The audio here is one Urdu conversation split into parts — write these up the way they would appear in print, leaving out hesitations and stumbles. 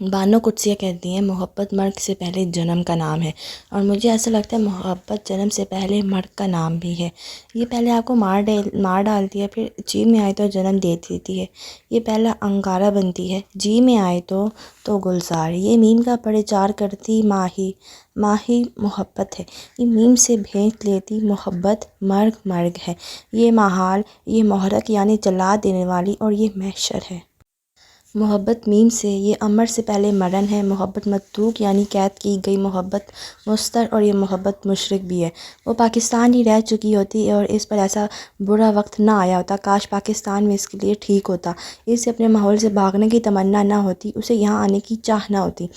بانو قدسیہ کہتی ہیں محبت مرگ سے پہلے جنم کا نام ہے، اور مجھے ایسا لگتا ہے محبت جنم سے پہلے مرگ کا نام بھی ہے۔ یہ پہلے آپ کو مار ڈالتی ہے، پھر جی میں آئے تو جنم دے دیتی ہے۔ یہ پہلا انگارہ بنتی ہے، جی میں آئے تو گلزار۔ یہ میم کا پرچار کرتی ماہی محبت ہے، یہ میم سے بھینٹ لیتی محبت مرگ ہے۔ یہ محال، یہ محرک یعنی جلا دینے والی، اور یہ محشر ہے۔ محبت میم سے، یہ امر سے پہلے مرن ہے۔ محبت متروک یعنی قید کی گئی، محبت مستر، اور یہ محبت مشرک بھی ہے۔ وہ پاکستان ہی رہ چکی ہوتی اور اس پر ایسا برا وقت نہ آیا ہوتا، کاش پاکستان میں اس کے لیے ٹھیک ہوتا، اسے اپنے ماحول سے بھاگنے کی تمنا نہ ہوتی، اسے یہاں آنے کی چاہ نہ ہوتی۔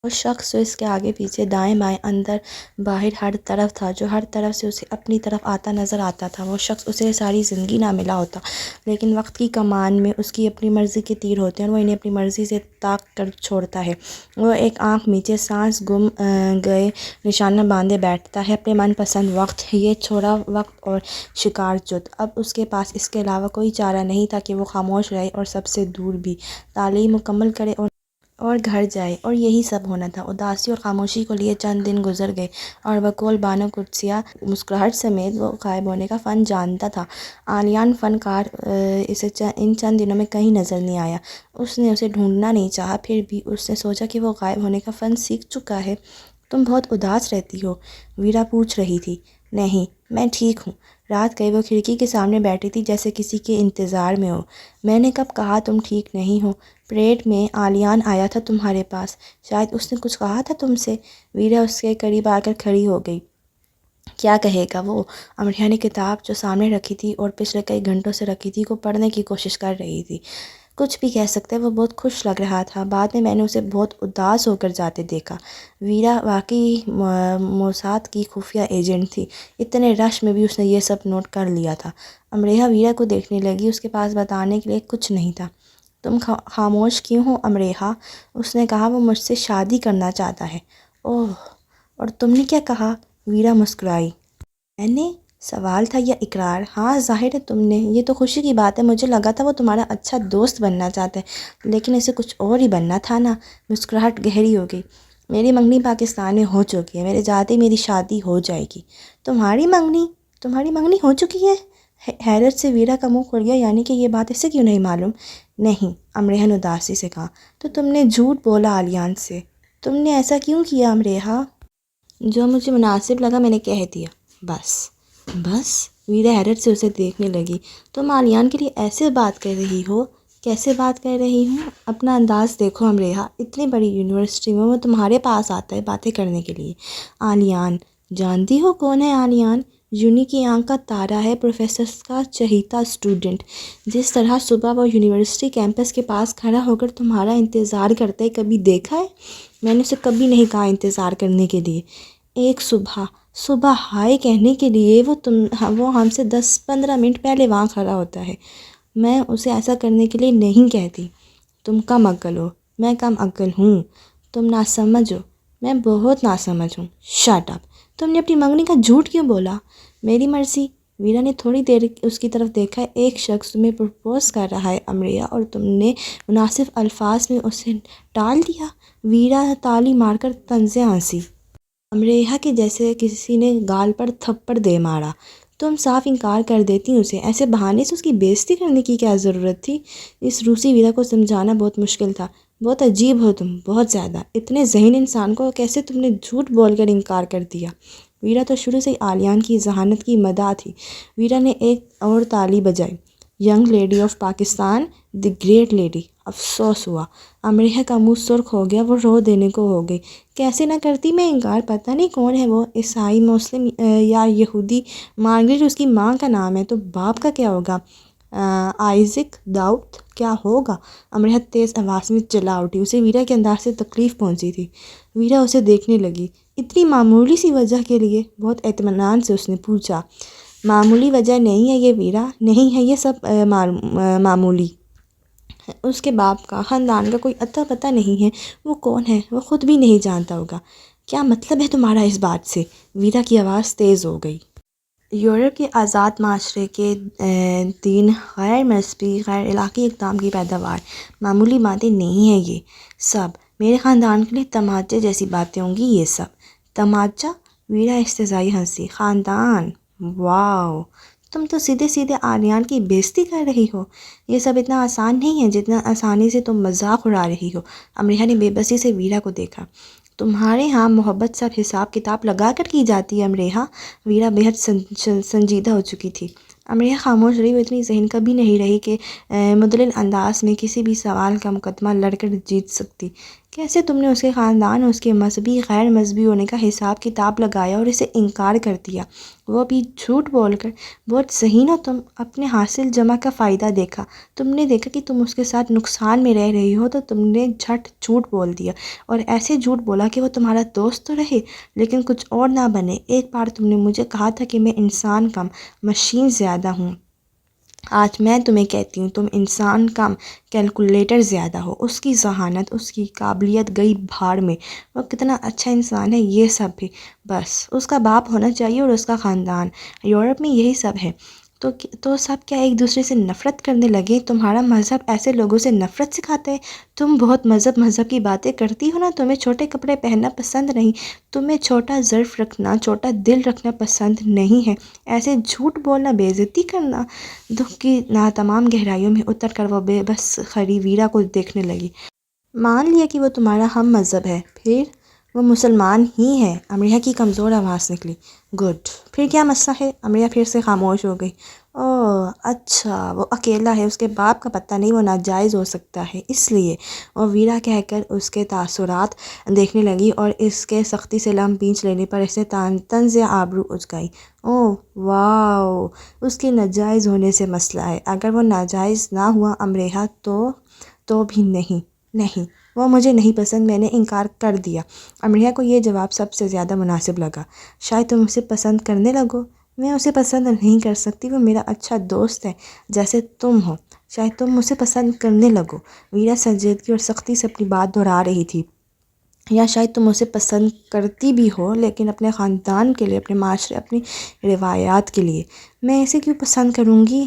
وہ شخص جو اس کے آگے پیچھے دائیں بائیں اندر باہر ہر طرف تھا، جو ہر طرف سے اسے اپنی طرف آتا نظر آتا تھا، وہ شخص اسے ساری زندگی نہ ملا ہوتا، لیکن وقت کی کمان میں اس کی اپنی مرضی کے تیر ہوتے ہیں اور وہ انہیں اپنی مرضی سے تاک کر چھوڑتا ہے۔ وہ ایک آنکھ میچے سانس گم گئے نشانہ باندھے بیٹھتا ہے، اپنے من پسند وقت، یہ چھوڑا وقت اور شکار جت۔ اب اس کے پاس اس کے علاوہ کوئی چارہ نہیں تھا کہ وہ خاموش رہے اور سب سے دور بھی، تعلیم مکمل کرے اور گھر جائے، اور یہی سب ہونا تھا۔ اداسی اور خاموشی کو لیے چند دن گزر گئے، اور بقول بانو قدسیہ مسکراہٹ سمیت وہ غائب ہونے کا فن جانتا تھا۔ عالیان فنکار اسے ان چند دنوں میں کہیں نظر نہیں آیا۔ اس نے اسے ڈھونڈنا نہیں چاہا، پھر بھی اس نے سوچا کہ وہ غائب ہونے کا فن سیکھ چکا ہے۔ تم بہت اداس رہتی ہو، ویرا پوچھ رہی تھی۔ نہیں، میں ٹھیک ہوں۔ رات گئے وہ کھڑکی کے سامنے بیٹھی تھی جیسے کسی کے انتظار میں ہو۔ میں نے کب کہا تم ٹھیک نہیں ہو؟ پریڈ میں عالیان آیا تھا تمہارے پاس، شاید اس نے کچھ کہا تھا تم سے۔ ویرا اس کے قریب آ کر کھڑی ہو گئی۔ کیا کہے گا وہ؟ امریہ نے کتاب جو سامنے رکھی تھی اور پچھلے کئی گھنٹوں سے رکھی تھی کو پڑھنے کی کوشش کر رہی تھی۔ کچھ بھی کہہ سکتے، وہ بہت خوش لگ رہا تھا۔ بعد میں نے اسے بہت اداس ہو کر جاتے دیکھا۔ ویرا واقعی موساد کی خفیہ ایجنٹ تھی، اتنے رش میں بھی اس نے یہ سب نوٹ کر لیا تھا۔ امریہ ویرا کو دیکھنے لگی، اس کے پاس بتانے کے لیے کچھ نہیں تھا۔ تم خاموش کیوں ہو امریہ؟ اس نے کہا، وہ مجھ سے شادی کرنا چاہتا ہے۔ اوہ، اور تم نے کیا کہا؟ ویرا مسکرائی۔ میں نے؟ سوال تھا یا اقرار؟ ہاں، ظاہر ہے تم نے۔ یہ تو خوشی کی بات ہے، مجھے لگا تھا وہ تمہارا اچھا دوست بننا چاہتا ہے، لیکن اسے کچھ اور ہی بننا تھا نا۔ مسکراہٹ گہری ہو گئی۔ میری منگنی پاکستان میں ہو چکی ہے، میرے جاتے میری شادی ہو جائے گی۔ تمہاری منگنی ہو چکی ہے؟ حیرت سے ویرا کا منہ کھل گیا، یعنی کہ یہ بات اسے کیوں نہیں معلوم؟ نہیں، امریہ نے اداسی سے کہا۔ تو تم نے جھوٹ بولا عالیان سے؟ تم نے ایسا کیوں کیا امریہ؟ جو مجھے مناسب لگا میں نے کہہ دیا، بس۔ ویرا حیرت سے اسے دیکھنے لگی۔ تم عالیان کے لیے ایسے بات کر رہی ہو؟ کیسے بات کر رہی ہوں؟ اپنا انداز دیکھو امریہ، اتنی بڑی یونیورسٹی میں وہ تمہارے پاس آتا ہے باتیں کرنے کے لیے۔ عالیان؟ جانتی ہو کون ہے عالیان؟ یونی کی آنکھ کا تارا ہے، پروفیسر کا چہیتا اسٹوڈنٹ۔ جس طرح صبح وہ یونیورسٹی کیمپس کے پاس کھڑا ہو کر تمہارا انتظار کرتا ہے، کبھی دیکھا ہے؟ میں نے اسے کبھی نہیں کہا انتظار کرنے کے لیے۔ ایک صبح ہائے کہنے کے لیے وہ ہم سے 10-15 منٹ پہلے وہاں کھڑا ہوتا ہے۔ میں اسے ایسا کرنے کے لیے نہیں کہتی۔ تم کم عقل ہو، میں کم عقل ہوں۔ تم ناسمجھ ہو، میں بہت ناسمجھ ہوں۔ Shut up! تم نے اپنی منگنی کا جھوٹ کیوں بولا؟ میری مرضی۔ ویرا نے تھوڑی دیر اس کی طرف دیکھا۔ ایک شخص تمہیں پرپوز کر رہا ہے امریہ، اور تم نے مناسب الفاظ میں اسے ٹال دیا۔ ویرا تالی مار کر طنزیں ہنسی۔ امریہ کے جیسے کسی نے گال پر تھپڑ دے مارا۔ تم صاف انکار کر دیتی اسے، ایسے بہانے سے اس کی بےعزتی کرنے کی کیا ضرورت تھی؟ اس روسی ویرا کو سمجھانا بہت مشکل تھا۔ بہت عجیب ہو تم، بہت زیادہ۔ اتنے ذہین انسان کو کیسے تم نے جھوٹ بول کر انکار کر دیا؟ ویرا تو شروع سے ہی عالیان کی ذہانت کی مداح تھی۔ ویرا نے ایک اور تالی بجائی۔ Young lady of Pakistan, the great lady. افسوس ہوا، امریہ کا منہ سرخ ہو گیا، وہ رو دینے کو ہو گئی۔ کیسے نہ کرتی میں انکار، پتہ نہیں کون ہے وہ، عیسائی، مسلم یا یہودی؟ مارگریٹ اس کی ماں کا نام ہے، تو باپ کا کیا ہوگا؟ آئزک، داؤد، کیا ہوگا؟ امریہ تیز آواز میں چلا اٹھی، اسے ویرا کے انداز سے تکلیف پہنچی تھی۔ ویرا اسے دیکھنے لگی۔ اتنی معمولی سی وجہ کے لیے؟ بہت اطمینان سے اس نے پوچھا۔ معمولی وجہ نہیں ہے یہ ویرا، نہیں ہے یہ سب معمولی۔ اس کے باپ کا، خاندان کا کوئی اتا پتہ نہیں ہے، وہ کون ہے وہ خود بھی نہیں جانتا ہوگا۔ کیا مطلب ہے تمہارا اس بات سے؟ ویرا کی آواز تیز ہو گئی۔ یورپ کے آزاد معاشرے کے دین، غیر مذہبی، غیر علاقائی اقدام کی پیداوار۔ معمولی باتیں نہیں ہیں یہ سب۔ میرے خاندان کے لیے تماچے جیسی باتیں ہوں گی یہ سب۔ تماچا؟ ویرا استہزائی ہنسی۔ خاندان؟ واو، تم تو سیدھے سیدھے آریان کی بےزتی کر رہی ہو۔ یہ سب اتنا آسان نہیں ہے جتنا آسانی سے تم مذاق اڑا رہی ہو۔ امریحہ نے بے بسی سے ویرا کو دیکھا۔ تمہارے ہاں محبت سب حساب کتاب لگا کر کی جاتی ہے امریحہ۔ ویرا بےحد سنجیدہ ہو چکی تھی۔ امریحہ خاموش رہی، وہ اتنی ذہین کبھی نہیں رہی کہ مدلل انداز میں کسی بھی سوال کا مقدمہ لڑ کر جیت سکتی۔ کیسے تم نے اس کے خاندان اور اس کے مذہبی غیر مذہبی ہونے کا حساب کتاب لگایا اور اسے انکار کر دیا، وہ بھی جھوٹ بول کر؟ بہت ذہین ہو تم۔ اپنے حاصل جمع کا فائدہ دیکھا، تم نے دیکھا کہ تم اس کے ساتھ نقصان میں رہ رہی ہو تو تم نے جھٹ جھوٹ بول دیا، اور ایسے جھوٹ بولا کہ وہ تمہارا دوست تو رہے لیکن کچھ اور نہ بنے۔ ایک بار تم نے مجھے کہا تھا کہ میں انسان کم مشین زیادہ ہوں، آج میں تمہیں کہتی ہوں تم انسان کم کیلکولیٹر زیادہ ہو۔ اس کی ذہانت، اس کی قابلیت گئی بھاڑ میں۔ وہ کتنا اچھا انسان ہے یہ سب بھی بس اس کا باپ ہونا چاہیے اور اس کا خاندان۔ یورپ میں یہی سب ہے۔ تو سب کیا ایک دوسرے سے نفرت کرنے لگے؟ تمہارا مذہب ایسے لوگوں سے نفرت سکھاتا ہے؟ تم بہت مذہب کی باتیں کرتی ہو نا۔ تمہیں چھوٹے کپڑے پہننا پسند نہیں، تمہیں چھوٹا ظرف رکھنا، چھوٹا دل رکھنا پسند نہیں ہے، ایسے جھوٹ بولنا، بے عزتی کرنا۔ دکھ کی ناتمام گہرائیوں میں اتر کر وہ بے بس کھڑی ویرا کو دیکھنے لگی۔ مان لیا کہ وہ تمہارا ہم مذہب ہے، پھر وہ مسلمان ہی ہے۔ امریحہ کی کمزور آواز نکلی۔ گڈ، پھر کیا مسئلہ ہے؟ امریحہ پھر سے خاموش ہو گئی۔ اوہ اچھا، وہ اکیلا ہے، اس کے باپ کا پتہ نہیں، وہ ناجائز ہو سکتا ہے اس لیے۔ اور ویرا کہہ کر اس کے تاثرات دیکھنے لگی اور اس کے سختی سے لم پیچ لینے پر اسے طنز آبرو اچکائی۔ اوہ واو، اس کے ناجائز ہونے سے مسئلہ ہے؟ اگر وہ ناجائز نہ ہوا امریحہ تو بھی نہیں، وہ مجھے نہیں پسند، میں نے انکار کر دیا۔ امریحہ کو یہ جواب سب سے زیادہ مناسب لگا۔ شاید تم اسے پسند کرنے لگو۔ میں اسے پسند نہیں کر سکتی، وہ میرا اچھا دوست ہے جیسے تم ہو۔ شاید تم اسے پسند کرنے لگو۔ ویرا سنجیدگی اور سختی سے اپنی بات دہرا رہی تھی۔ یا شاید تم اسے پسند کرتی بھی ہو لیکن اپنے خاندان کے لیے، اپنے معاشرے، اپنی روایات کے لیے۔ میں اسے کیوں پسند کروں گی؟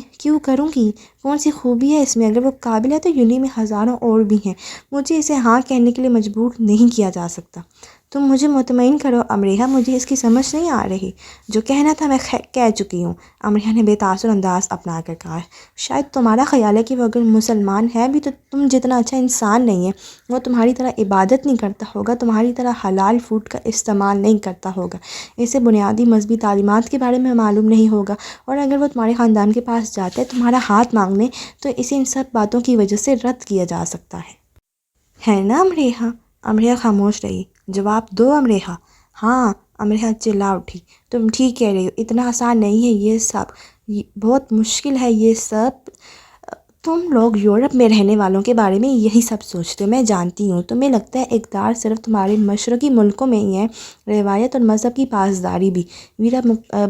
کون سی خوبی ہے اس میں؟ اگر وہ قابل ہے تو یونی میں ہزاروں اور بھی ہیں۔ مجھے اسے ہاں کہنے کے لیے مجبور نہیں کیا جا سکتا۔ تم مجھے مطمئن کرو امریحہ، مجھے اس کی سمجھ نہیں آ رہی۔ جو کہنا تھا میں کہہ چکی ہوں، امریحہ نے بے تاثر انداز اپنا کر کہا۔ شاید تمہارا خیال ہے کہ وہ اگر مسلمان ہے بھی تو تم جتنا اچھا انسان نہیں ہے۔ وہ تمہاری طرح عبادت نہیں کرتا ہوگا، تمہاری طرح حلال فوڈ کا استعمال نہیں کرتا ہوگا، اسے بنیادی مذہبی تعلیمات کے بارے میں معلوم نہیں ہوگا، اور اگر وہ تمہارے خاندان کے پاس جاتا ہے تمہارا ہاتھ مانگنے تو اسے ان سب باتوں کی وجہ سے رد کیا جا سکتا ہے نا امریحہ؟ امریحہ خاموش رہی۔ جواب دو امریحہ۔ ہاں، امریحہ چلا اٹھی۔ تم ٹھیک کہہ رہی ہو، اتنا آسان نہیں ہے یہ سب، بہت مشکل ہے یہ سب۔ تم لوگ یورپ میں رہنے والوں کے بارے میں یہی سب سوچتے ہو، میں جانتی ہوں۔ تمہیں لگتا ہے اقدار صرف تمہارے مشرقی ملکوں میں ہی ہے، روایت اور مذہب کی پاسداری بھی۔ ویرا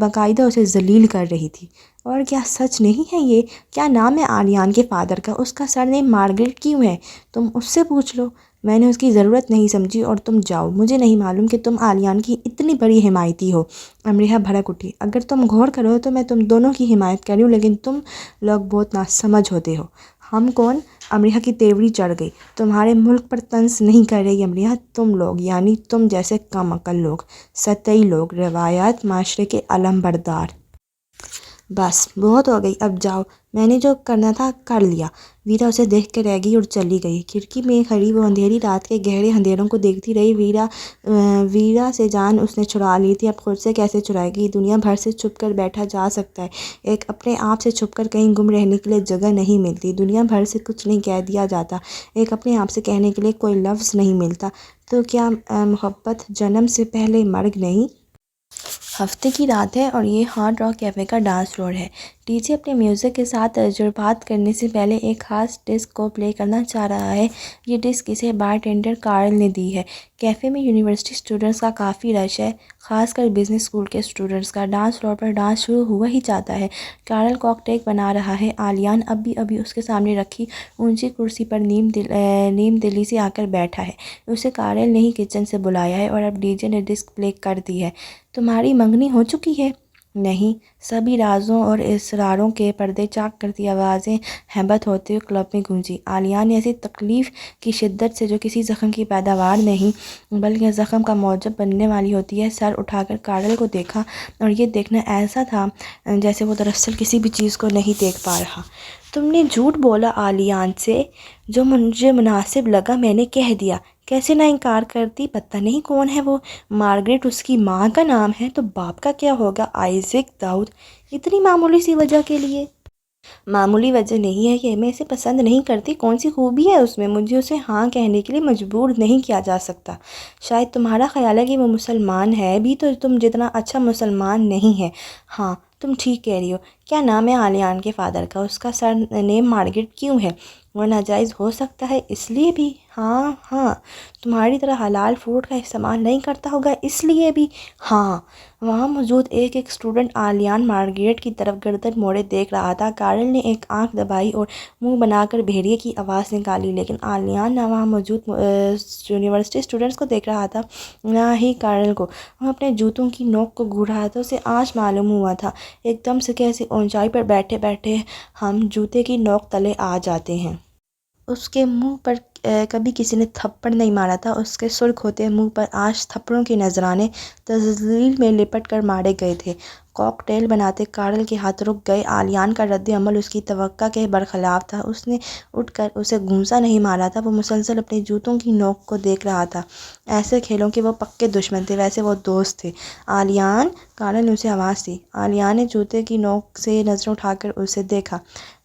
باقاعدہ اسے ذلیل کر رہی تھی۔ اور کیا سچ نہیں ہے یہ؟ کیا نام ہے آریان کے فادر کا؟ اس کا سر نیم مارگریٹ کیوں ہے؟ تم اس سے پوچھ لو۔ میں نے اس کی ضرورت نہیں سمجھی، اور تم جاؤ، مجھے نہیں معلوم کہ تم آریان کی اتنی بڑی حمایتی ہو۔ امریحہ بھڑک اٹھی۔ اگر تم غور کرو تو میں تم دونوں کی حمایت کر رہی ہوں، لیکن تم لوگ بہت ناسمجھ ہوتے ہو۔ ہم کون؟ امریحہ کی تیوری چڑھ گئی۔ تمہارے ملک پر طنز نہیں کر رہی امریحہ، تم لوگ، یعنی تم جیسے کم عقل لوگ، سطحی لوگ، روایات، معاشرے کے علم بردار۔ بس بہت ہو گئی، اب جاؤ، میں نے جو کرنا تھا کر لیا۔ ویرا اسے دیکھ کے رہ گئی اور چلی گئی۔ کھڑکی میں کھڑی وہ اندھیری رات کے گہرے اندھیروں کو دیکھتی رہی۔ ویرا سے جان اس نے چھڑا لی تھی، اب خود سے کیسے چھڑائے گی؟ دنیا بھر سے چھپ کر بیٹھا جا سکتا ہے، ایک اپنے آپ سے چھپ کر کہیں گم رہنے کے لیے جگہ نہیں ملتی۔ دنیا بھر سے کچھ نہیں کہہ دیا جاتا، ایک اپنے آپ سے کہنے کے لیے کوئی لفظ نہیں ملتا۔ تو کیا محبت جنم سے پہلے مرگ نہیں؟ ہفتے کی رات ہے اور یہ ہارڈ راک کیفے کا ڈانس فلور ہے۔ ڈی جے اپنے میوزک کے ساتھ تجربات کرنے سے پہلے ایک خاص ڈسک کو پلے کرنا چاہ رہا ہے۔ یہ ڈسک اسے بارٹینڈر کارل نے دی ہے۔ کیفے میں یونیورسٹی اسٹوڈنٹس کا کافی رش ہے، خاص کر بزنس اسکول کے اسٹوڈنٹس کا۔ ڈانس فلور پر ڈانس شروع ہوا ہی چاہتا ہے۔ کارل کاکٹیل بنا رہا ہے۔ آلیان ابھی اس کے سامنے رکھی اونچی کرسی پر نیم دلی سے آ کر بیٹھا ہے۔ اسے کارل نے ہی کچن سے بلایا ہے اور اب ڈی جے نے ڈسک پلے کر دی ہے۔ تمہاری منگنی ہو چکی ہے؟ نہیں، سبھی رازوں اور اسراروں کے پردے چاک کرتی آوازیں ہیبت ہوتے ہوئے کلب میں گونجی۔ عالیہ نے ایسی تکلیف کی شدت سے جو کسی زخم کی پیداوار نہیں بلکہ زخم کا موجب بننے والی ہوتی ہے، سر اٹھا کر کارل کو دیکھا، اور یہ دیکھنا ایسا تھا جیسے وہ دراصل کسی بھی چیز کو نہیں دیکھ پا رہا۔ تم نے جھوٹ بولا عالیہ سے، جو مجھے مناسب لگا میں نے کہہ دیا۔ کیسے نہ انکار کرتی؟ پتہ نہیں کون ہے وہ؟ مارگریٹ اس کی ماں کا نام ہے، تو باپ کا کیا ہوگا؟ آئزیک داؤد۔ اتنی معمولی سی وجہ کے لیے؟ معمولی وجہ نہیں ہے کہ میں اسے پسند نہیں کرتی۔ کون سی خوبی ہے اس میں؟ مجھے اسے ہاں کہنے کے لیے مجبور نہیں کیا جا سکتا۔ شاید تمہارا خیال ہے کہ وہ مسلمان ہے بھی، تو تم جتنا اچھا مسلمان نہیں ہے۔ ہاں، تم ٹھیک کہہ رہی ہو۔ کیا نام ہے عالیہ کے فادر کا؟ اس کا سر نیم مارگریٹ کیوں ہے؟ وہ ناجائز ہو سکتا ہے اس لیے بھی؟ ہاں ہاں۔ تمہاری طرح حلال فروٹ کا استعمال نہیں کرتا ہوگا اس لیے بھی؟ ہاں۔ وہاں موجود ایک اسٹوڈنٹ عالیہ مارگریٹ کی طرف گردن موڑے دیکھ رہا تھا۔ کارل نے ایک آنکھ دبائی اور منہ بنا کر بھیڑیے کی آواز نکالی، لیکن عالیہ نہ وہاں موجود یونیورسٹی اسٹوڈنٹس کو دیکھ رہا تھا نہ ہی کارل کو۔ وہ اپنے جوتوں کی نوک کو گھور رہا تھا۔ اسے آج معلوم ہوا تھا ایک دم سے کیسی اونچائی پر بیٹھے بیٹھے ہم جوتے کی نوک تلے آ جاتے ہیں۔ اس کے منہ پر کبھی کسی نے تھپڑ نہیں مارا تھا۔ اس کے سرخ ہوتے منہ پر آج تھپڑوں کے نذرانے تضلیل میں لپٹ کر مارے گئے تھے۔ کوک ٹیل بناتے کارل کے ہاتھ رک گئے۔ عالیہ کا رد عمل اس کی توقع کے برخلاف تھا۔ اس نے اٹھ کر اسے گھونسا نہیں مارا تھا۔ وہ مسلسل اپنے جوتوں کی نوک کو دیکھ رہا تھا۔ ایسے کھیلوں کے وہ پکے دشمن تھے، ویسے وہ دوست تھے۔ عالیہ! کارل نے اسے آواز دی۔ عالیہ نے جوتے کی نوک سے نظریں اٹھا کر اسے دیکھا۔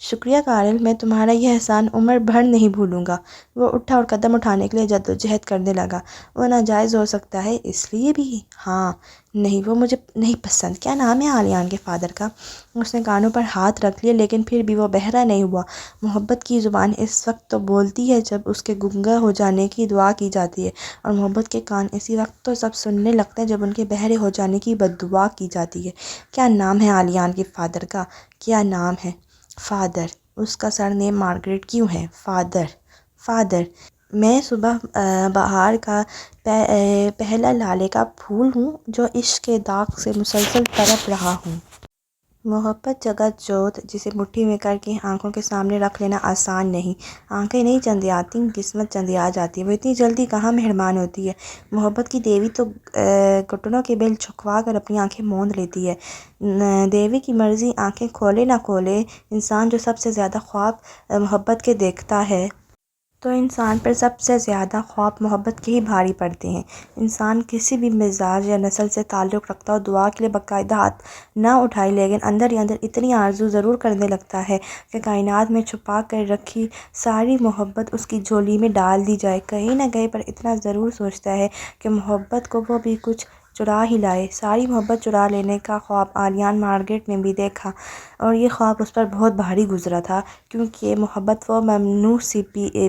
شکریہ کارل، میں تمہارا یہ احسان عمر بھر نہیں بھولوں گا۔ وہ اٹھا اور قدم اٹھانے کے لیے جدوجہد کرنے لگا۔ وہ ناجائز ہو سکتا ہے اس لیے بھی؟ ہاں۔ نہیں، وہ مجھے نہیں پسند۔ کیا نام ہے عالیہ کے فادر کا؟ اس نے کانوں پر ہاتھ رکھ لیے، لیکن پھر بھی وہ بہرا نہیں ہوا۔ محبت کی زبان اس وقت تو بولتی ہے جب اس کے گنگا ہو جانے کی دعا کی جاتی ہے، اور محبت کے کان اسی وقت تو سب سننے لگتے ہیں جب ان کے بہرے ہو جانے کی بددعا کی جاتی ہے۔ کیا نام ہے عالیہ کے فادر کا؟ کیا نام ہے؟ فادر۔ اس کا سر نیم مارگریٹ کیوں ہے؟ فادر۔ فادر۔ میں صبح بہار کا پہلا لالے کا پھول ہوں جو عشق کے داغ سے مسلسل تڑپ رہا ہوں۔ محبت جگت جوت، جسے مٹھی میں کر کے آنکھوں کے سامنے رکھ لینا آسان نہیں۔ آنکھیں نہیں چندیاتی، قسمت چندیا جاتی ہے۔ وہ اتنی جلدی کہاں مہربان ہوتی ہے۔ محبت کی دیوی تو گھٹنوں کے بل جھکوا کر اپنی آنکھیں موند لیتی ہے۔ دیوی کی مرضی آنکھیں کھولے نہ کھولے، انسان جو سب سے زیادہ خواب محبت کے دیکھتا ہے تو انسان پر سب سے زیادہ خواب محبت کے ہی بھاری پڑتے ہیں۔ انسان کسی بھی مزاج یا نسل سے تعلق رکھتا ہو، دعا کے لیے باقاعدہ ہاتھ نہ اٹھائے، لیکن اندر ہی اندر اتنی آرزو ضرور کرنے لگتا ہے کہ کائنات میں چھپا کر رکھی ساری محبت اس کی جھولی میں ڈال دی جائے۔ کہیں نہ کہیں پر اتنا ضرور سوچتا ہے کہ محبت کو وہ بھی کچھ چرا ہی لائے۔ ساری محبت چرا لینے کا خواب عالیہ مارگریٹ نے بھی دیکھا، اور یہ خواب اس پر بہت بھاری گزرا تھا، کیونکہ محبت وہ ممنوع سی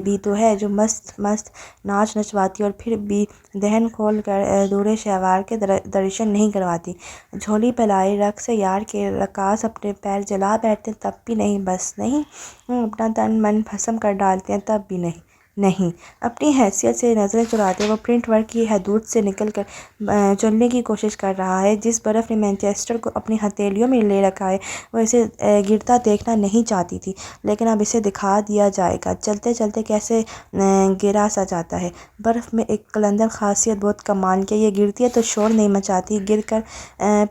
بھی تو ہے جو مست مست ناچ نچواتی اور پھر بھی دہن کھول کر دورے شہوار کے درشن نہیں کرواتی۔ جھولی پھیلائے رقص یار کے رقاص اپنے پیر جلا بیٹھتے ہیں تب بھی نہیں، بس نہیں، اپنا تن من بھسم کر ڈالتے ہیں تب بھی نہیں۔ نہیں، اپنی حیثیت سے نظریں چراتے وہ پرنٹ ورک کی حدود سے نکل کر چلنے کی کوشش کر رہا ہے۔ جس برف نے مانچسٹر کو اپنی ہتھیلیوں میں لے رکھا ہے، وہ اسے گرتا دیکھنا نہیں چاہتی تھی، لیکن اب اسے دکھا دیا جائے گا۔ چلتے چلتے کیسے گرا سا جاتا ہے۔ برف میں ایک قلندر خاصیت بہت کمال کی ہے، یہ گرتی ہے تو شور نہیں مچاتی، گر کر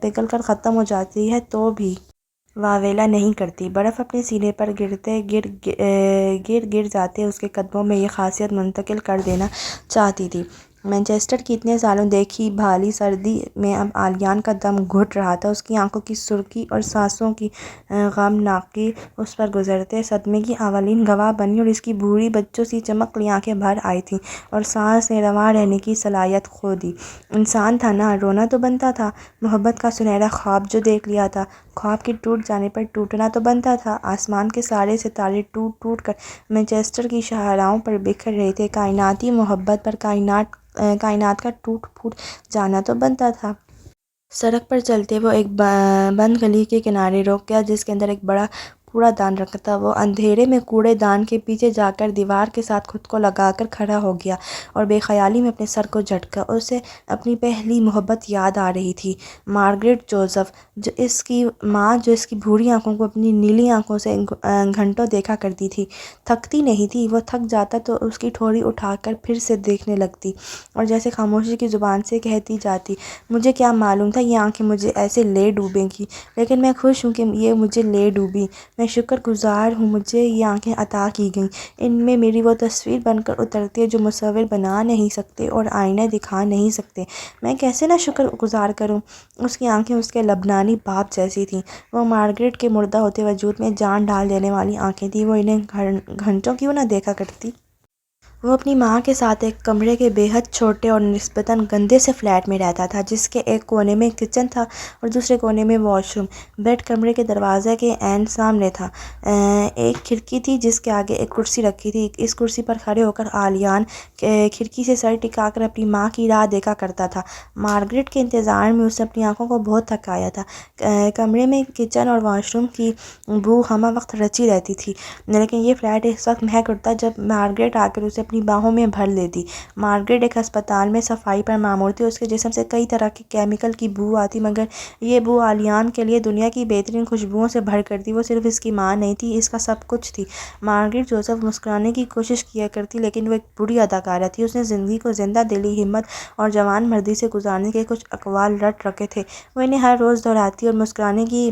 پگھل کر ختم ہو جاتی ہے تو بھی واویلا نہیں کرتی۔ برف اپنے سینے پر گرتے گر جاتے اس کے قدموں میں یہ خاصیت منتقل کر دینا چاہتی تھی۔ مانچسٹر کی اتنے سالوں دیکھی بھالی سردی میں اب عالیہ کا دم گھٹ رہا تھا۔ اس کی آنکھوں کی سرخی اور سانسوں کی غمناکی اس پر گزرتے صدمے کی اولین گواہ بنی، اور اس کی بھوری بچوں سی چمکتی آنکھیں بھر آئی تھیں، اور سانس نے رواں رہنے کی صلاحیت کھو دی۔ انسان تھا نا، رونا تو بنتا تھا۔ محبت کا سنہرا خواب جو دیکھ لیا تھا، خواب کے ٹوٹ جانے پر ٹوٹنا تو بنتا تھا۔ آسمان کے سارے ستارے ٹوٹ ٹوٹ کر مانچسٹر کی شاہراہوں پر بکھر رہے تھے۔ کائناتی محبت پر کائنات کا ٹوٹ پھوٹ جانا تو بنتا تھا۔ سڑک پر چلتے وہ ایک بند گلی کے کنارے رک گیا، جس کے اندر ایک بڑا کوڑا دان رکھا تھا۔ وہ اندھیرے میں کوڑے دان کے پیچھے جا کر دیوار کے ساتھ خود کو لگا کر کھڑا ہو گیا اور بے خیالی میں اپنے سر کو جھٹکا۔ اسے اپنی پہلی محبت یاد آ رہی تھی، مارگریٹ جوزف، جو اس کی ماں، جو اس کی بھوری آنکھوں کو اپنی نیلی آنکھوں سے گھنٹوں دیکھا کرتی تھی۔ تھکتی نہیں تھی، وہ تھک جاتا تو اس کی ٹھوڑی اٹھا کر پھر سے دیکھنے لگتی اور جیسے خاموشی کی زبان سے کہتی جاتی، مجھے کیا معلوم تھا یہ آنکھیں مجھے ایسے لے ڈوبیں گی، لیکن میں خوش ہوں کہ یہ مجھے لے ڈوبی۔ میں شکر گزار ہوں مجھے یہ آنکھیں عطا کی گئیں۔ ان میں میری وہ تصویر بن کر اترتی ہے جو مصور بنا نہیں سکتے اور آئینہ دکھا نہیں سکتے۔ میں کیسے نہ شکر گزار کروں۔ اس کی آنکھیں اس کے لبنانی باپ جیسی تھیں۔ وہ مارگریٹ کے مردہ ہوتے وجود میں جان ڈال دینے والی آنکھیں تھیں۔ وہ انہیں گھنٹوں کیوں نہ دیکھا کرتی۔ وہ اپنی ماں کے ساتھ ایک کمرے کے بے حد چھوٹے اور نسبتاً گندے سے فلیٹ میں رہتا تھا، جس کے ایک کونے میں کچن تھا اور دوسرے کونے میں واش روم۔ بیڈ کمرے کے دروازے کے عین سامنے تھا۔ ایک کھڑکی تھی جس کے آگے ایک کرسی رکھی تھی۔ اس کرسی پر کھڑے ہو کر آلیان کھڑکی سے سر ٹکا کر اپنی ماں کی راہ دیکھا کرتا تھا۔ مارگریٹ کے انتظار میں اس نے اپنی آنکھوں کو بہت تھکایا تھا۔ کمرے میں کچن اور واش روم کی بو ہمہ وقت رچی رہتی تھی، لیکن یہ فلیٹ اس وقت مہک اٹھتا جب مارگریٹ آ کر اسے اپنی باہوں میں بھر لیتی۔ مارگریٹ ایک ہسپتال میں صفائی پر مامور تھی۔ اس کے جسم سے کئی طرح کے کیمیکل کی بو آتی، مگر یہ بو آلیان کے لیے دنیا کی بہترین خوشبوؤں سے بھر کر تھی۔ وہ صرف اس کی ماں نہیں تھی، اس کا سب کچھ تھی۔ مارگریٹ جوزف مسکرانے کی کوشش کیا کرتی، لیکن وہ ایک بری اداکارہ تھی۔ اس نے زندگی کو زندہ دلی، ہمت اور جوان مردی سے گزارنے کے کچھ اقوال رٹ رکھے تھے۔ وہ انہیں ہر روز دہراتی اور مسکرانے کی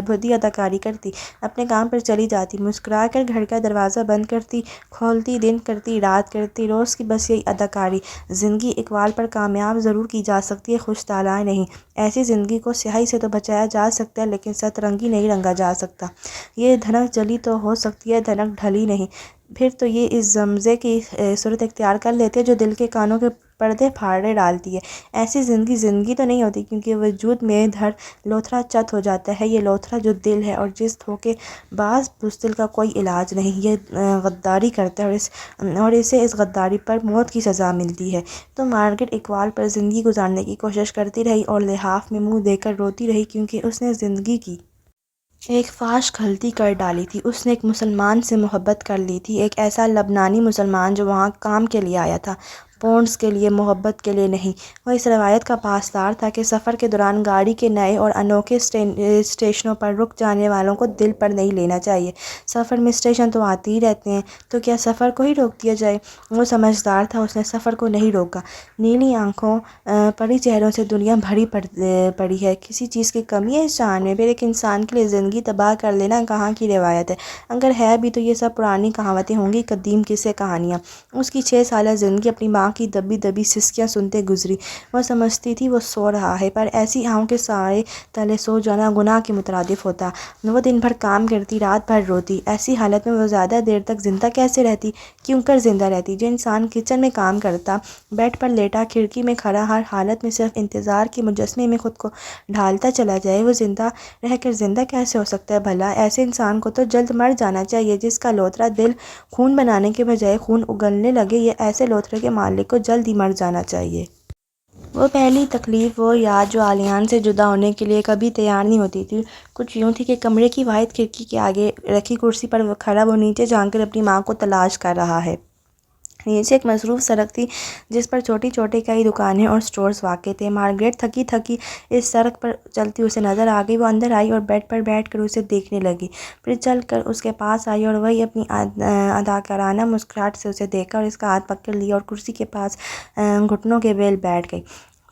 بھدی اداکاری کرتی، اپنے کام پر چلی جاتی، مسکرا کر گھر کا دروازہ بند کرتی، کھولتی، دن کرتی، رات کرتی، روز کی بس یہی اداکاری۔ زندگی اقوال پر کامیاب ضرور کی جا سکتی ہے، خوش طالع نہیں۔ ایسی زندگی کو سیاہی سے تو بچایا جا سکتا ہے، لیکن سترنگی نہیں رنگا جا سکتا۔ یہ دھنک جلی تو ہو سکتی ہے، دھنک ڈھلی نہیں۔ پھر تو یہ اس زمزے کی صورت اختیار کر لیتی ہے جو دل کے کانوں کے پردے پھاڑے ڈالتی ہے۔ ایسی زندگی زندگی تو نہیں ہوتی، کیونکہ وجود میں دھڑ لوتھڑا چت ہو جاتا ہے۔ یہ لوتھڑا جو دل ہے اور جس دھوکے باز بزدل کا کوئی علاج نہیں، یہ غداری کرتا ہے اور اسے اس غداری پر موت کی سزا ملتی ہے۔ تو مارگریٹ اقوال پر زندگی گزارنے کی کوشش کرتی رہی اور لحاف میں منہ دے کر روتی رہی، کیونکہ اس نے زندگی کی ایک فاحش غلطی کر ڈالی تھی۔ اس نے ایک مسلمان سے محبت کر لی تھی، ایک ایسا لبنانی مسلمان جو وہاں کام کے لیے آیا تھا، پونڈز کے لیے، محبت کے لیے نہیں۔ وہ اس روایت کا پاسدار تھا کہ سفر کے دوران گاڑی کے نئے اور انوکھے اسٹیشنوں پر رک جانے والوں کو دل پر نہیں لینا چاہیے۔ سفر میں اسٹیشن تو آتے ہی رہتے ہیں، تو کیا سفر کو ہی روک دیا جائے؟ وہ سمجھدار تھا، اس نے سفر کو نہیں روکا۔ نیلی آنکھوں، پری چہروں سے دنیا بھری پڑی ہے۔ کسی چیز کی کمی ہے اس جہان میں؟ پھر ایک انسان کے لیے زندگی تباہ کر لینا کہاں کی روایت ہے؟ اگر ہے بھی تو یہ سب پرانی کہاوتیں ہوں گی، قدیم قصے کہانیاں۔ اس کی 6 سالہ زندگی اپنی ماں کی دبی دبی سسکیاں سنتے گزری۔ وہ سمجھتی تھی وہ سو رہا ہے، پر ایسی آہوں کے سائے تلے سو جانا گناہ کے مترادف ہوتا۔ وہ دن بھر کام کرتی، رات بھر روتی۔ ایسی حالت میں وہ زیادہ دیر تک زندہ کیسے رہتی؟ کیوں کر زندہ رہتی؟ جو انسان کچن میں کام کرتا، بیڈ پر لیٹا، کھڑکی میں کھڑا، ہر حالت میں صرف انتظار کے مجسمے میں خود کو ڈھالتا چلا جائے، وہ زندہ رہ کر زندہ کیسے ہو سکتا ہے بھلا؟ ایسے انسان کو تو جلد مر جانا چاہیے۔ جس کا لوتھڑا دل خون بنانے کے بجائے خون اگلنے لگے، یہ ایسے لوتھڑے کے مالک کو جلد ہی مر جانا چاہیے۔ وہ پہلی تکلیف، وہ یاد جو آلیان سے جدا ہونے کے لیے کبھی تیار نہیں ہوتی تھی، کچھ یوں تھی کہ کمرے کی واحد کھڑکی کے آگے رکھی کرسی پر کھڑا وہ نیچے جھانک کر اپنی ماں کو تلاش کر رہا ہے۔ نیچے ایک مصروف سڑک تھی جس پر چھوٹی چھوٹی کئی دکانیں اور سٹورز واقع تھے۔ مارگریٹ تھکی تھکی اس سڑک پر چلتی اسے نظر آ گئی۔ وہ اندر آئی اور بیڈ پر بیٹھ کر اسے دیکھنے لگی، پھر چل کر اس کے پاس آئی اور وہی اپنی اداکارانہ مسکراہٹ سے اسے دیکھا اور اس کا ہاتھ پکڑ لیا اور کرسی کے پاس گھٹنوں کے بل بیٹھ گئی۔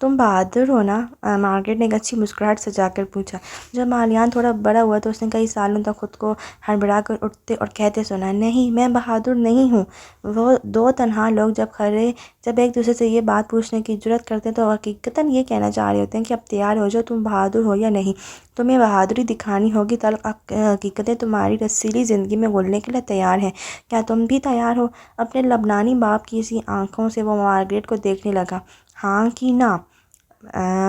تم بہادر ہو نا؟ مارگریٹ نے ایک اچھی مسکراہٹ سجا کر پوچھا۔ جب آلیان تھوڑا بڑا ہوا تو اس نے کئی سالوں تک خود کو ہڑبڑا کر اٹھتے اور کہتے سنا، نہیں میں بہادر نہیں ہوں۔ وہ 2 تنہا لوگ جب ایک دوسرے سے یہ بات پوچھنے کی جرات کرتے ہیں تو حقیقتاً یہ کہنا چاہ رہے ہوتے ہیں کہ اب تیار ہو جاؤ، تم بہادر ہو یا نہیں۔ تمہیں بہادری دکھانی ہوگی، تلخ حقیقتیں تمہاری رسیلی زندگی میں گھلنے کے لیے تیار ہیں۔ کیا تم بھی تیار ہو؟ اپنے لبنانی باپ کی اسی آنکھوں سے وہ مارگریٹ کو دیکھنے لگا۔ ہاں کہ نا؟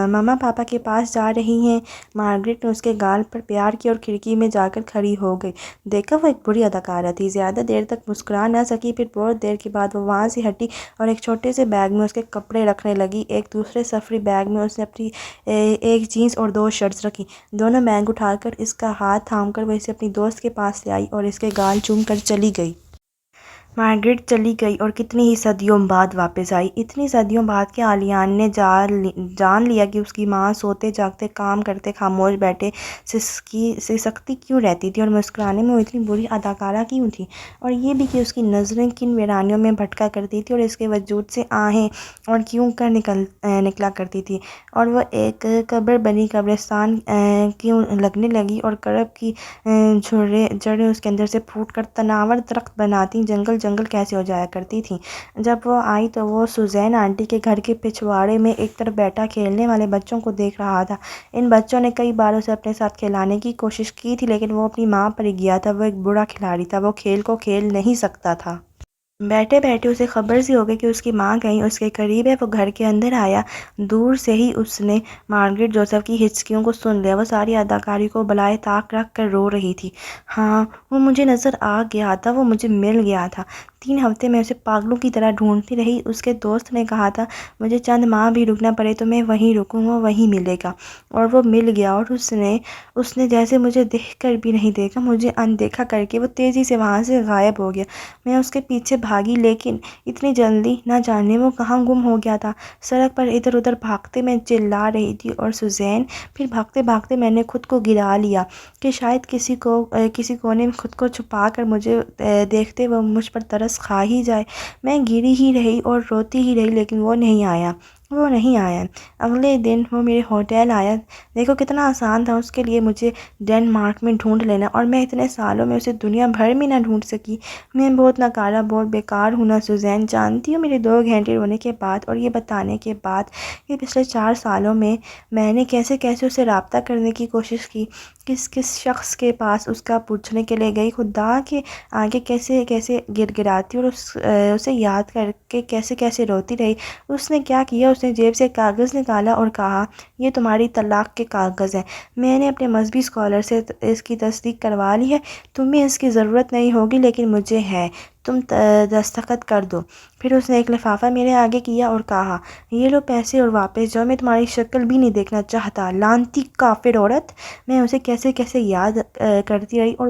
ماما پاپا کے پاس جا رہی ہیں۔ مارگریٹ نے اس کے گال پر پیار کیا اور کھڑکی میں جا کر کھڑی ہو گئی۔ دیکھا وہ ایک بری اداکارہ تھی، زیادہ دیر تک مسکرا نہ سکی۔ پھر بہت دیر کے بعد وہ وہاں سے ہٹی اور ایک چھوٹے سے بیگ میں اس کے کپڑے رکھنے لگی۔ ایک دوسرے سفری بیگ میں اس نے اپنی ایک جینس اور 2 شرٹس رکھی۔ دونوں بیگ اٹھا کر اس کا ہاتھ تھام کر وہ اسے اپنی دوست کے پاس لے آئی اور اس کے گال چوم کر چلی گئی۔ مارگریٹ چلی گئی اور کتنی ہی صدیوں بعد واپس آئی۔ اتنی صدیوں بعد کہ آلیان نے جان لیا کہ اس کی ماں سوتے جاگتے کام کرتے خاموش بیٹھے سسکتی کیوں رہتی تھی اور مسکرانے میں وہ اتنی بری اداکارہ کیوں تھی، اور یہ بھی کہ اس کی نظریں کن ویرانیوں میں بھٹکا کرتی تھی اور اس کے وجود سے آہیں اور کیوں کر نکلا کرتی تھی، اور وہ ایک قبر بنی قبرستان کیوں لگنے لگی اور کرب کی جڑیں اس کے اندر سے پھوٹ کر تناور درخت بناتی جنگل کیسے ہو جایا کرتی تھیں۔ جب وہ آئی تو وہ سوزین آنٹی کے گھر کے پچھواڑے میں ایک طرف بیٹھا کھیلنے والے بچوں کو دیکھ رہا تھا۔ ان بچوں نے کئی بار اسے اپنے ساتھ کھلانے کی کوشش کی تھی، لیکن وہ اپنی ماں پر ہی گیا تھا۔ وہ ایک برا کھلاڑی تھا، وہ کھیل کو کھیل نہیں سکتا تھا۔ بیٹھے بیٹھے اسے خبر سی ہو گئی کہ اس کی ماں کہیں اس کے قریب ہے۔ وہ گھر کے اندر آیا۔ دور سے ہی اس نے مارگریٹ جوزف کی ہچکیوں کو سن لیا۔ وہ ساری اداکاری کو بالائے طاق رکھ کر رو رہی تھی۔ ہاں، وہ مجھے نظر آ گیا تھا، وہ مجھے مل گیا تھا۔ 3 ہفتے میں اسے پاگلوں کی طرح ڈھونڈتی رہی۔ اس کے دوست نے کہا تھا مجھے چند ماہ بھی رکنا پڑے تو میں وہیں رکوں، وہ وہیں ملے گا، اور وہ مل گیا۔ اور اس نے جیسے مجھے دیکھ کر بھی نہیں دیکھا، مجھے اندیکھا کر کے وہ تیزی سے وہاں سے غائب ہو گیا۔ میں اس کے پیچھے بھاگی، لیکن اتنی جلدی نہ جانے وہ کہاں گم ہو گیا تھا۔ سڑک پر ادھر ادھر بھاگتے میں چلا رہی تھی اور سوزین۔ پھر بھاگتے بھاگتے میں نے خود کو گرا لیا کہ شاید کسی کونے میں خود کو چھپا کر مجھے دیکھتے وہ مجھ پر ترس کھا ہی جائے۔ میں گری ہی رہی اور روتی ہی رہی، لیکن وہ نہیں آیا۔ اگلے دن وہ میرے ہوٹل آیا۔ دیکھو کتنا آسان تھا اس کے لیے مجھے ڈنمارک میں ڈھونڈ لینا، اور میں اتنے سالوں میں اسے دنیا بھر میں نہ ڈھونڈ سکی۔ میں بہت ناکارہ، بہت بیکار ہوں نا سوزین، جانتی ہو میرے 2 گھنٹے رونے کے بعد اور یہ بتانے کے بعد کہ پچھلے 4 سالوں میں نے کیسے اسے رابطہ کرنے کی کوشش کی، کس شخص کے پاس اس کا پوچھنے کے لیے گئی، خدا کے آگے کیسے گر گراتی اور اسے یاد کر کے کیسے روتی رہی۔ اس نے کیا کیا، اس نے جیب سے کاغذ نکالا اور کہا یہ تمہاری طلاق کے کاغذ ہیں، میں نے اپنے مذہبی اسکالر سے اس کی تصدیق کروا لی ہے، تمہیں اس کی ضرورت نہیں ہوگی لیکن مجھے ہے، تم دستخط کر دو۔ پھر اس نے ایک لفافہ میرے آگے کیا اور کہا یہ لو پیسے اور واپس جاؤ، میں تمہاری شکل بھی نہیں دیکھنا چاہتا، لعنتی کافر عورت۔ میں اسے کیسے یاد کرتی رہی اور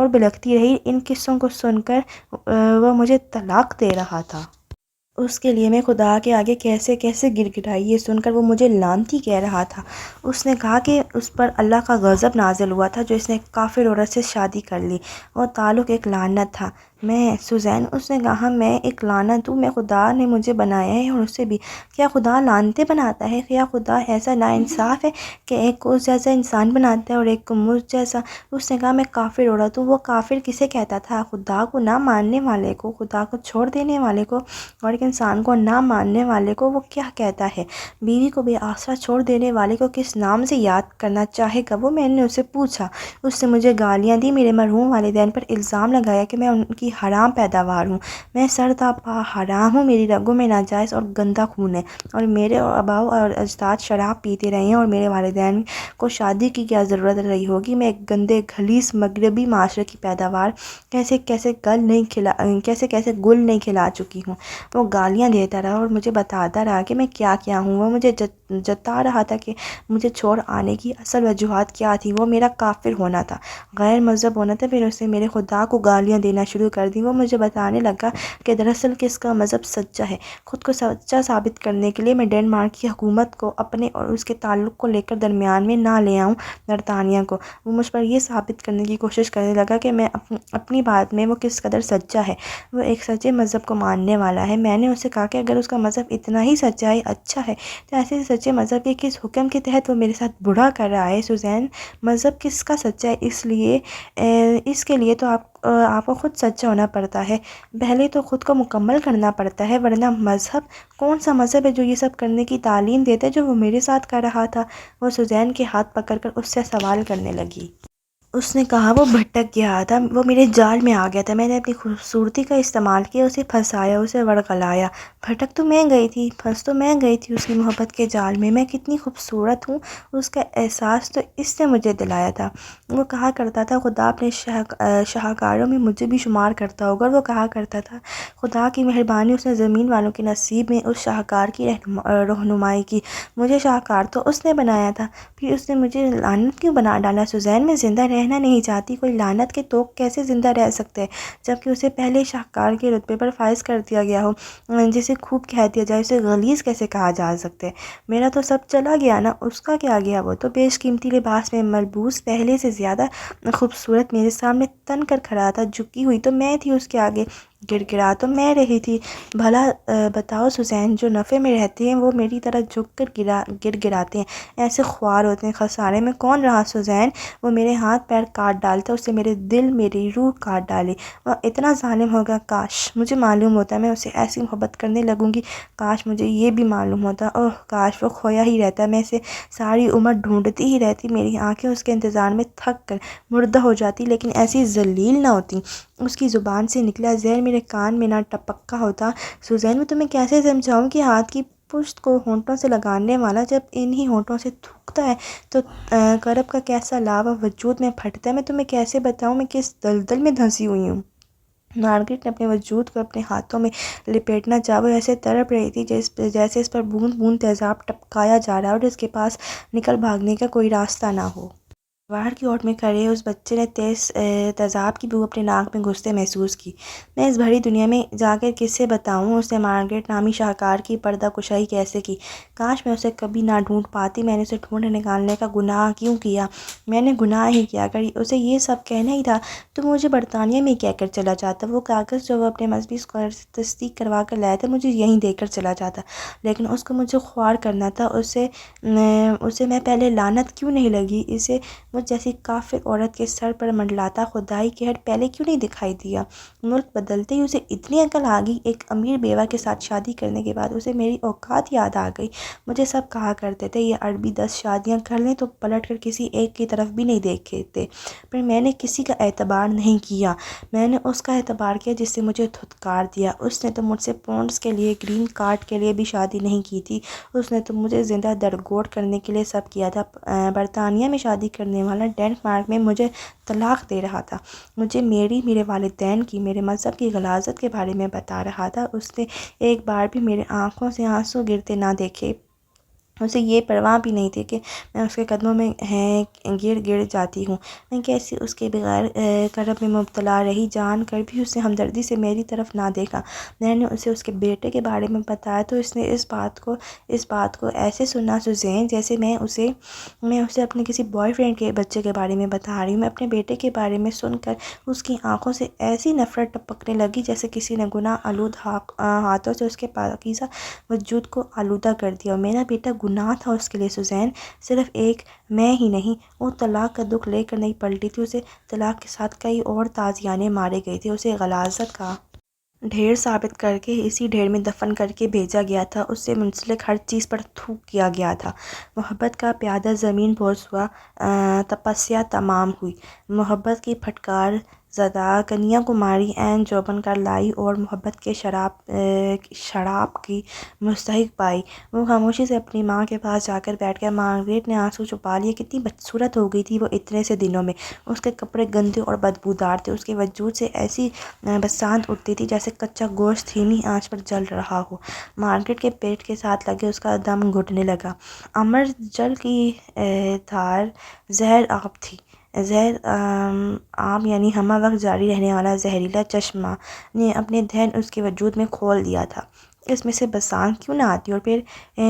بلکتی رہی۔ ان قصوں کو سن کر وہ مجھے طلاق دے رہا تھا۔ اس کے لیے میں خدا کے آگے کیسے گر گرائی، یہ سن کر وہ مجھے لعنتی کہہ رہا تھا۔ اس نے کہا کہ اس پر اللہ کا غضب نازل ہوا تھا جو اس نے ایک کافر عورت سے شادی کر لی، وہ تعلق ایک لعنت تھا۔ سوزین، اس نے کہا میں ایک لعنت ہوں، میں خدا نے مجھے بنایا ہے اور اسے بھی۔ کیا خدا لعنتیں بناتا ہے؟ کیا خدا ایسا ناانصاف ہے کہ ایک کو اس جیسا انسان بناتا ہے اور ایک کو مجھ جیسا؟ اس نے کہا میں کافر عورت ہوں۔ وہ کافر کسے کہتا تھا؟ خدا کو نہ ماننے والے کو، خدا کو چھوڑ دینے والے کو، اور ایک انسان کو نہ ماننے والے کو وہ کیا کہتا ہے؟ بیوی کو بے آسرا چھوڑ دینے والے کو کس نام سے یاد کرنا چاہے گا وہ؟ میں نے اسے پوچھا۔ اس نے مجھے گالیاں دی، میرے مرحوم والدین پر الزام لگایا کہ میں ان کی حرام پیداوار ہوں، میں سرتا پا حرام ہوں، میری رگوں میں ناجائز اور گندا خون ہے، اور میرے آباؤ اور اجداد شراب پیتے رہے ہیں، اور میرے والدین کو شادی کی کیا ضرورت رہی ہوگی؟ میں ایک گندے غلیظ مغربی معاشرے کی پیداوار کیسے گل نہیں کھلا چکی ہوں۔ وہ گالیاں دیتا رہا اور مجھے بتاتا رہا کہ میں کیا ہوں۔ وہ مجھے جتا رہا تھا کہ مجھے چھوڑ آنے کی اصل وجوہات کیا تھی۔ وہ میرا کافر ہونا تھا، غیر مذہب ہونا تھا۔ پھر اس نے میرے خدا کو گالیاں دینا شروع کر دی۔ وہ مجھے بتانے لگا کہ دراصل کس کا مذہب سچا ہے۔ خود کو سچا ثابت کرنے کے لیے میں ڈنمارک کی حکومت کو اپنے اور اس کے تعلق کو لے کر درمیان میں نہ لے آؤں برطانیہ کو۔ وہ مجھ پر یہ ثابت کرنے کی کوشش کرنے لگا کہ میں اپنی بات میں وہ کس قدر سچا ہے، وہ ایک سچے مذہب کو ماننے والا ہے۔ میں نے اسے کہا کہ اگر اس کا مذہب اتنا ہی سچا ہے، اچھا ہے، تو ایسے سچے مذہب کے کس حکم کے تحت وہ میرے ساتھ برا کر رہا ہے؟ سوزین، مذہب کس کا سچا ہے، اس کے لیے تو آپ کو خود سچا ہونا پڑتا ہے، پہلے تو خود کو مکمل کرنا پڑتا ہے، ورنہ مذہب کون سا مذہب ہے جو یہ سب کرنے کی تعلیم دیتا ہے جو وہ میرے ساتھ کر رہا تھا؟ وہ سوزین کے ہاتھ پکڑ کر اس سے سوال کرنے لگی۔ اس نے کہا وہ بھٹک گیا تھا، وہ میرے جال میں آ گیا تھا، میں نے اپنی خوبصورتی کا استعمال کیا، اسے پھنسایا، اسے ورغلایا۔ بھٹک تو میں گئی تھی، پھنس تو میں گئی تھی اس کی محبت کے جال میں کتنی خوبصورت ہوں، اس کا احساس تو اس نے مجھے دلایا تھا۔ وہ کہا کرتا تھا خدا اپنے شاہکاروں میں مجھے بھی شمار کرتا ہوگا، اور وہ کہا کرتا تھا خدا کی مہربانی، اس نے زمین والوں کے نصیب میں اس شاہکار کی رہنمائی کی، مجھے شاہکار تو اس نے بنایا تھا، پھر اس نے مجھے لعنت کیوں بنا ڈالا؟ سوزین میں زندہ رہنا نہیں چاہتی، کوئی لعنت کے توق کیسے زندہ رہ سکتے جبکہ اسے پہلے شاہکار کے رتبے پر فائز کر دیا گیا ہو، جسے خوب کہہ دیا جائے اسے غلیظ کیسے کہا جا سکتے؟ میرا تو سب چلا گیا نا، اس کا کیا گیا؟ وہ تو بیش قیمتی لباس میں ملبوس پہلے سے زیادہ خوبصورت میرے سامنے تن کر کھڑا تھا، جھکی ہوئی تو میں تھی اس کے آگے، گڑ گڑا تو میں رہی تھی۔ بھلا بتاؤ سوزین، جو نفع میں رہتے ہیں وہ میری طرح جھک کر گڑ گڑاتے ہیں، ایسے خوار ہوتے ہیں، خسارے میں کون رہا سوزین؟ وہ میرے ہاتھ پیر کاٹ ڈالتا، اسے میرے دل میری روح کاٹ ڈالے، وہ اتنا ظالم ہوگا، کاش مجھے معلوم ہوتا، میں اسے ایسی محبت کرنے لگوں گی، کاش مجھے یہ بھی معلوم ہوتا، اوہ کاش وہ کھویا ہی رہتا، میں اسے ساری عمر ڈھونڈتی ہی رہتی، میری آنکھیں اس کے انتظار میں تھک کر مردہ ہو جاتی لیکن ایسی ذلیل نہ ہوتی، اس کی زبان سے نکلا زہر میرے کان میں نہ ٹپکا ہوتا۔ سوزین میں تمہیں کیسے سمجھاؤں کہ ہاتھ کی پشت کو ہونٹوں سے لگانے والا جب انہی ہونٹوں سے تھوکتا ہے تو کرب کا کیسا لاوا وجود میں پھٹتا ہے؟ میں تمہیں کیسے بتاؤں میں کس دلدل میں دھنسی ہوئی ہوں؟ مارگریٹ نے اپنے وجود کو اپنے ہاتھوں میں لپیٹنا چاہا، وہ ایسے تڑپ رہی تھی جیسے اس پر بوند بوند تیزاب ٹپکایا جا رہا ہے اور اس کے پاس نکل بھاگنے کا کوئی راستہ نہ ہو۔ باہر کی اوٹ میں کھڑے اس بچے نے تیز تیزاب کی بو اپنے ناک میں گھستے محسوس کی۔ میں اس بھری دنیا میں جا کر کس سے بتاؤں اس نے مارگریٹ نامی شاہکار کی پردہ کشائی کیسے کی؟ کاش میں اسے کبھی نہ ڈھونڈ پاتی، میں نے اسے ڈھونڈ نکالنے کا گناہ کیوں کیا؟ میں نے گناہ ہی کیا، اگر اسے یہ سب کہنا ہی تھا تو مجھے برطانیہ میں کہہ کر چلا جاتا، وہ کاغذ جو وہ اپنے مذہبی اسکالر سے تصدیق کروا کر لایا تھا مجھے یہیں دے کر چلا جاتا، لیکن اس کو مجھے خوار کرنا تھا، اسے میں پہلے لعنت کیوں نہیں لگی؟ اسے مجھ جیسی کافر عورت کے سر پر منڈلاتا خدائی قہر پہلے کیوں نہیں دکھائی دیا؟ ملک بدلتے ہی اسے اتنی عقل آ گئی، ایک امیر بیوہ کے ساتھ شادی کرنے کے بعد اسے میری اوقات یاد آ گئی، مجھے سب کہا کرتے تھے یہ عربی 10 شادیاں کر لیں تو پلٹ کر کسی ایک کی طرف بھی نہیں دیکھتے، پر میں نے کسی کا اعتبار نہیں کیا، میں نے اس کا اعتبار کیا جس سے مجھے دھتکار دیا، اس نے تو مجھ سے پونڈز کے لیے، گرین کارڈ کے لیے بھی شادی نہیں کی تھی، اس نے تو مجھے زندہ درگور کرنے کے لیے سب کیا تھا۔ برطانیہ میں شادی کرنے والا ڈینمارک میں مجھے طلاق دے رہا تھا، مجھے میرے والدین کی، میرے مذہب کی غلاظت کے بارے میں بتا رہا تھا، اس نے ایک بار بھی میرے آنکھوں سے آنسو گرتے نہ دیکھے، اسے یہ پرواہ بھی نہیں تھی کہ میں اس کے قدموں میں گر جاتی ہوں، میں کیسی اس کے بغیر کرب میں مبتلا رہی، جان کر بھی اس نے ہمدردی سے میری طرف نہ دیکھا۔ میں نے اسے اس کے بیٹے کے بارے میں بتایا تو اس نے اس بات کو ایسے سنا سوزین جیسے میں اسے اپنے کسی بوائے فرینڈ کے بچے کے بارے میں بتا رہی ہوں۔ میں اپنے بیٹے کے بارے میں سن کر اس کی آنکھوں سے ایسی نفرت ٹپکنے لگی جیسے کسی نے گناہ آلود ہاتھوں سے اس کے پاکیزہ وجود کو آلودہ کر دیا، اور میرا بیٹا گناہ تھا اس کے لیے سوزین، صرف ایک میں ہی نہیں، وہ طلاق کا دکھ لے کر نہیں پلٹی تھی، اسے طلاق کے ساتھ کئی اور تازیانے مارے گئے تھے، اسے غلاظت کا ڈھیر ثابت کر کے اسی ڈھیر میں دفن کر کے بھیجا گیا تھا، اس سے منسلک ہر چیز پر تھوک کیا گیا تھا۔ محبت کا پیادہ زمین بوس ہوا، تپسیا تمام ہوئی، محبت کی پھٹکار زدہ کنیا کماری عین جوبن کر لائی اور محبت کے شراب کی مستحق پائی، وہ خاموشی سے اپنی ماں کے پاس جا کر بیٹھ گیا۔ مارگریٹ نے آنسو چھپا لیے، کتنی بدصورت ہو گئی تھی وہ اتنے سے دنوں میں، اس کے کپڑے گندے اور بدبودار تھے، اس کے وجود سے ایسی بساند اٹھتی تھی جیسے کچا گوشت دھیمی آنچ پر جل رہا ہو، مارگریٹ کے پیٹ کے ساتھ لگے اس کا دم گھٹنے لگا۔ امر جل کی دھار زہر آب تھی، زہر آب یعنی ہمہ وقت جاری رہنے والا زہریلا چشمہ نے اپنے دہن اس کے وجود میں کھول دیا تھا، اس میں سے بسانت کیوں نہ آتی؟ اور پھر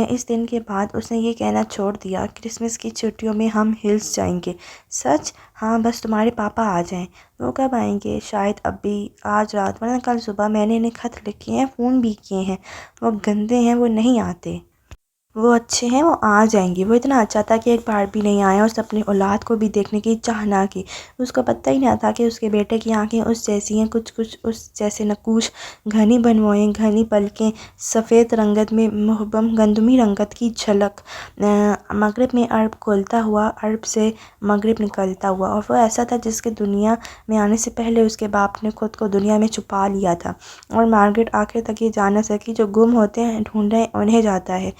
اس دن کے بعد اس نے یہ کہنا چھوڑ دیا، کرسمس کی چھٹیوں میں ہم ہلز جائیں گے۔ سچ؟ ہاں، بس تمہارے پاپا آ جائیں۔ وہ کب آئیں گے؟ شاید ابھی، آج رات، ورنہ کل صبح، میں نے انہیں خط لکھے ہیں، فون بھی کیے ہیں، وہ گندے ہیں، وہ نہیں آتے۔ وہ اچھے ہیں، وہ آ جائیں گے۔ وہ اتنا اچھا تھا کہ ایک بار بھی نہیں آیا، اس اپنی اولاد کو بھی دیکھنے کی چاہ نہ کی۔ اس کو پتہ ہی نہ تھا کہ اس کے بیٹے کی آنکھیں اس جیسی ہیں، کچھ اس جیسے نقوش، گھنی بنوائیں، گھنی پلکیں، سفید رنگت میں مبہم گندمی رنگت کی جھلک، مغرب میں عرب کھولتا ہوا، عرب سے مغرب نکلتا ہوا۔ اور وہ ایسا تھا جس کے دنیا میں آنے سے پہلے اس کے باپ نے خود کو دنیا میں چھپا لیا تھا۔ اور مارگریٹ آخر تک یہ جان نہ سکی، جو گم ہوتے ہیں ڈھونڈنے انہیں جاتا ہے،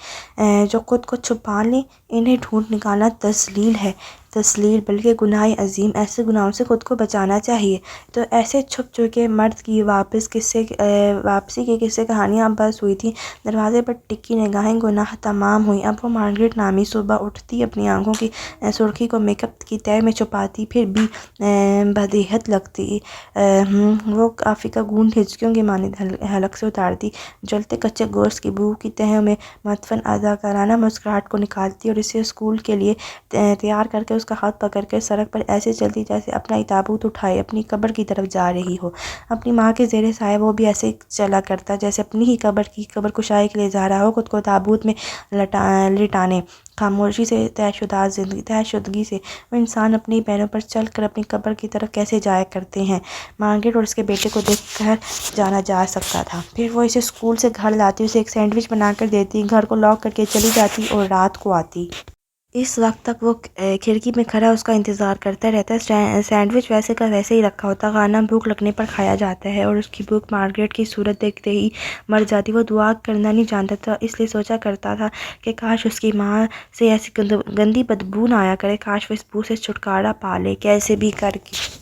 جو خود کو چھپا لیں انہیں ڈھونڈ نکالنا تذلیل ہے، تذلیل بلکہ گناہ عظیم۔ ایسے گناہوں سے خود کو بچانا چاہیے۔ تو ایسے چھپ چکے مرد کی واپسی کی قصے کہانیاں اب بس ہوئی تھیں، دروازے پر ٹکی نگاہیں گناہ تمام ہوئیں۔ اب وہ مارگریٹ نامی صبح اٹھتی، اپنی آنکھوں کی سرخی کو میک اپ کی تہہ میں چھپاتی، پھر بھی بدیہت لگتی وہ کافی کا گھونٹ ہچکیوں کی مانند حلق سے اتارتی، جلتے کچے گوشت کی بو کی تہوں میں مدفن اداکارانہ مسکراہٹ کو نکالتی اور اسے اسکول کے لیے تیار کر کے اس کا ہاتھ پکڑ کے سڑک پر ایسے چلتی جیسے اپنا ہی تابوت اٹھائے اپنی قبر کی طرف جا رہی ہو۔ اپنی ماں کے زیر سایہ وہ بھی ایسے چلا کرتا جیسے اپنی ہی قبر کشائی کے لیے جا رہا ہو، خود کو تابوت میں لٹانے۔ خاموشی سے، طے شدگی سے وہ انسان اپنی پیروں پر چل کر اپنی قبر کی طرف کیسے جایا کرتے ہیں۔ مارگریٹ اور اس کے بیٹے کو دیکھ کر جانا جا سکتا تھا۔ پھر وہ اسے اسکول سے گھر لاتی، اسے ایک سینڈوچ بنا کر دیتی، گھر کو لاک کر کے چلی جاتی اور رات کو آتی۔ اس وقت تک وہ کھڑکی میں کھڑا اس کا انتظار کرتا رہتا۔ سینڈوچ ویسے کا ویسے ہی رکھا ہوتا، کھانا بھوک لگنے پر کھایا جاتا ہے، اور اس کی بھوک مارگریٹ کی صورت دیکھتے ہی مر جاتی۔ وہ دعا کرنا نہیں جانتا تھا، اس لیے سوچا کرتا تھا کہ کاش اس کی ماں سے ایسی گندی بدبو نہ آیا کرے، کاش وہ اس بو سے چھٹکارا پا لے کیسے بھی کر کے۔